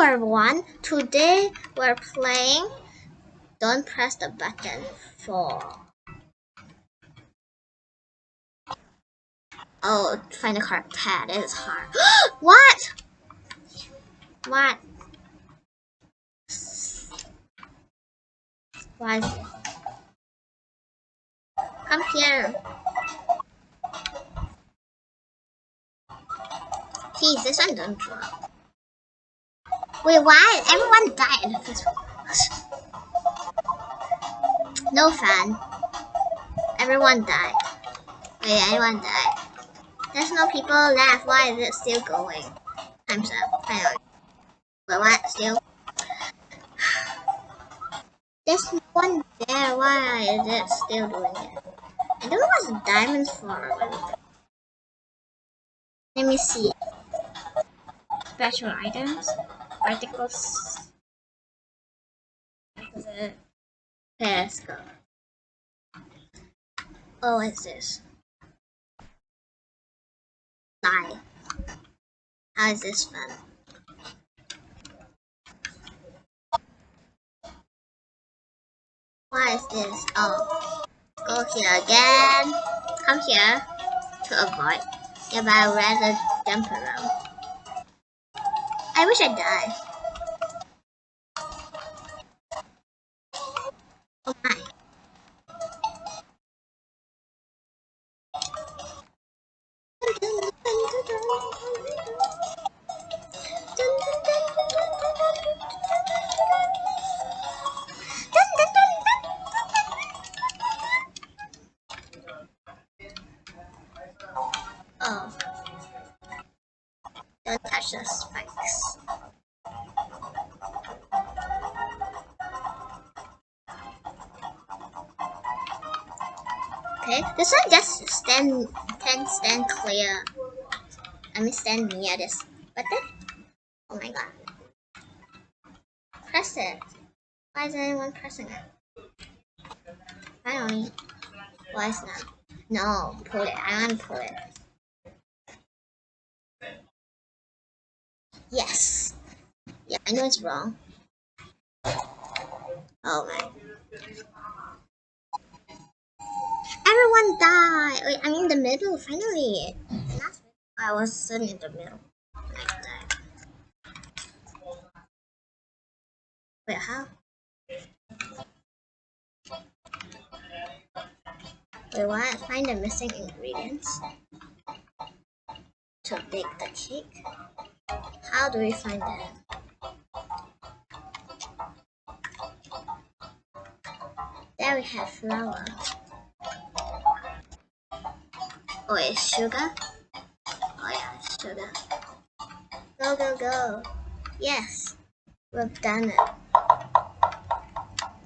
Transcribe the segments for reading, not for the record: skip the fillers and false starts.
everyone, today we're playing Don't Press the Button for... Oh, find a carpet, it is hard. What? What? Why is it? Come here. Please, this one don't drop. Wait, why? Everyone died in the first place. No fun. Everyone died. Wait, everyone died. There's no people left. Why is it still going? Time's up. Finally. Wait, what? Still? There's no one there. Why is it still doing it? I don't know what's diamonds for. Let me see. Special items. Articles. Okay, let's go. Oh, what's this? Die. How is this fun? What is this? Oh. Go here again. Come here to avoid. Yeah, but I'd rather jump around. I wish I died. Oh my. Oh. Don't touch the spikes. Okay, this one just stand clear. I mean stand near this button. Oh my god. Press it. Why is anyone pressing it? Finally. Why is not? No, pull it. I want to pull it. Yes. Yeah, I know it's wrong. Oh my. Everyone died. Wait, I'm in the middle finally. Last week I was sitting in the middle. I died. Wait, how? Wait, what? Find the missing ingredients to bake the cake. How do we find that? There we have flour. Oh, it's sugar? Oh yeah, it's sugar. Go, go, go. Yes, we've done it.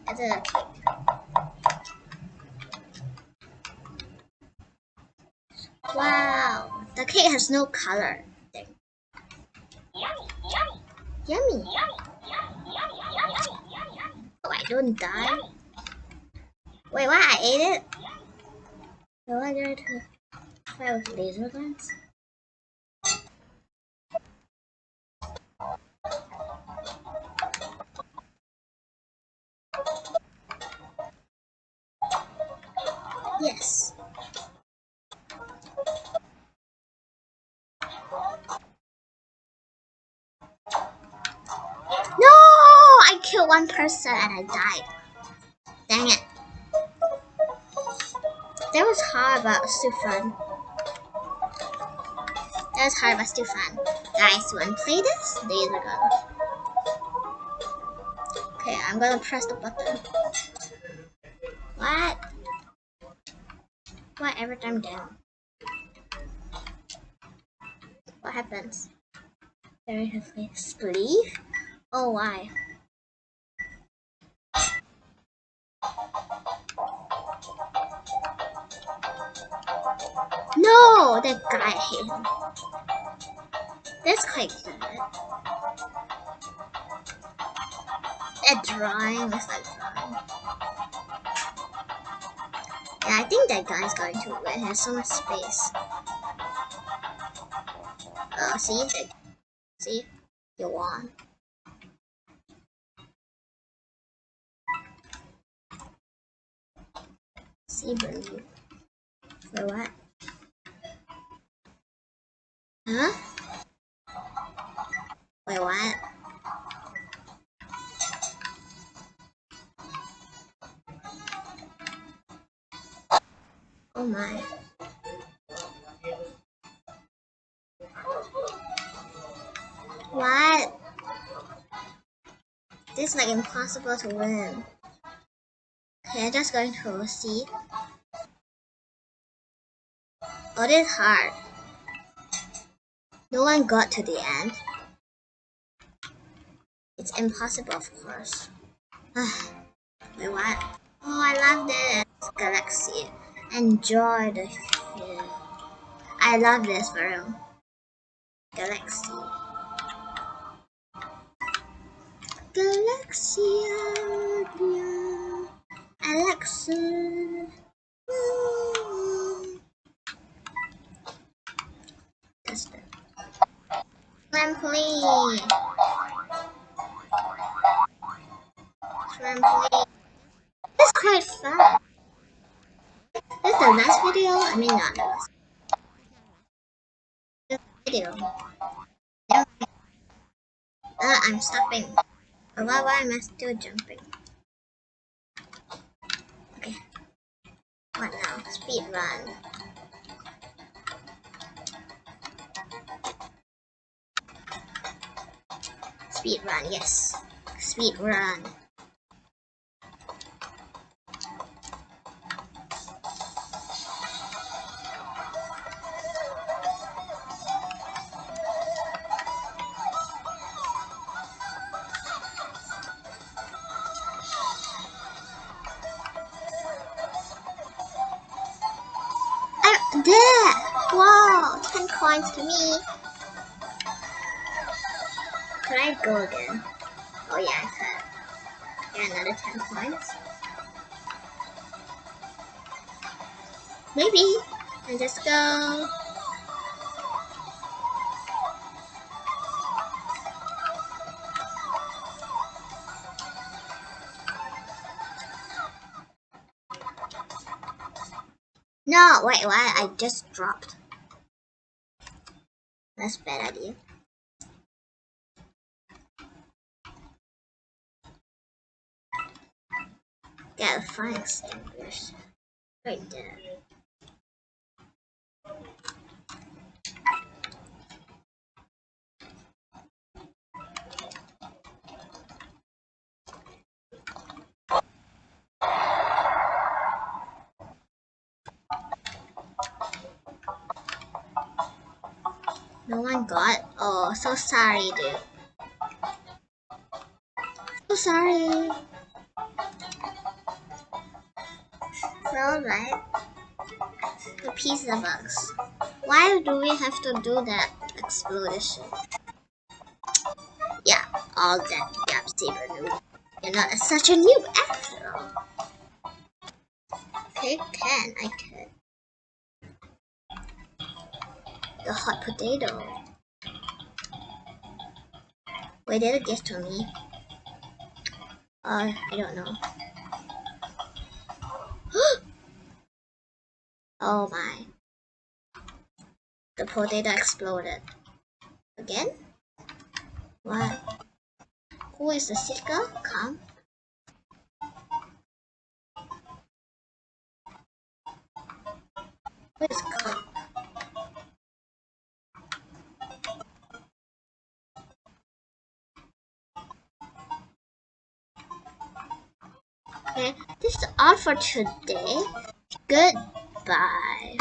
It's a cake. Wow, the cake has no color. Yummy. Oh, I don't die. Wait, what? I ate it? No, I did to fire with laser guns. Yes. No! I killed one person and I died. Dang it. That was hard, but it was still fun. That was hard, but still fun. Guys, you wanna play this? Laser gun. Okay, I'm gonna press the button. What? What every time down? What happens? There we have a sleeve? Oh, why? No! That guy hit him. That's quite good. That drawing looks like drawing. Yeah, I think that guy's going to win. He has so much space. See? You won. Zebra. For what? Huh? Wait, what? Oh my. What? This is like impossible to win. Okay, I'm just going to see. Oh, this is hard. No one got to the end. It's impossible, of course. Wait, what? Oh, I love this galaxy. Enjoy the film. I love this room. Galaxy. Galaxia. Alexa. That's the trampoline. Trampoline. That's quite fun. This is the last video. I mean, not the last video. I'm stopping. Why am I still jumping? Okay. What now? Speed run. Speed run, yes. Speed run. I'm there! Wow, 10 coins to me. Could I go again? Oh yeah, I could. Get another 10 coins. Maybe. And just go. No, wait, what? I just dropped. That's a bad idea. Get a fire extinguisher. Right there. No one got? Oh, so sorry, dude. So sorry. So, right? The pizza box. Why do we have to do that explosion? Yeah, all that. Yeah, Saber noob. You're not such a noob after all. Okay, I could. The hot potato. Wait, did it get to me? I don't know. Oh my. The potato exploded. Again? What? Who is the sicker? Come. Who is come? Okay, this is all for today. Goodbye.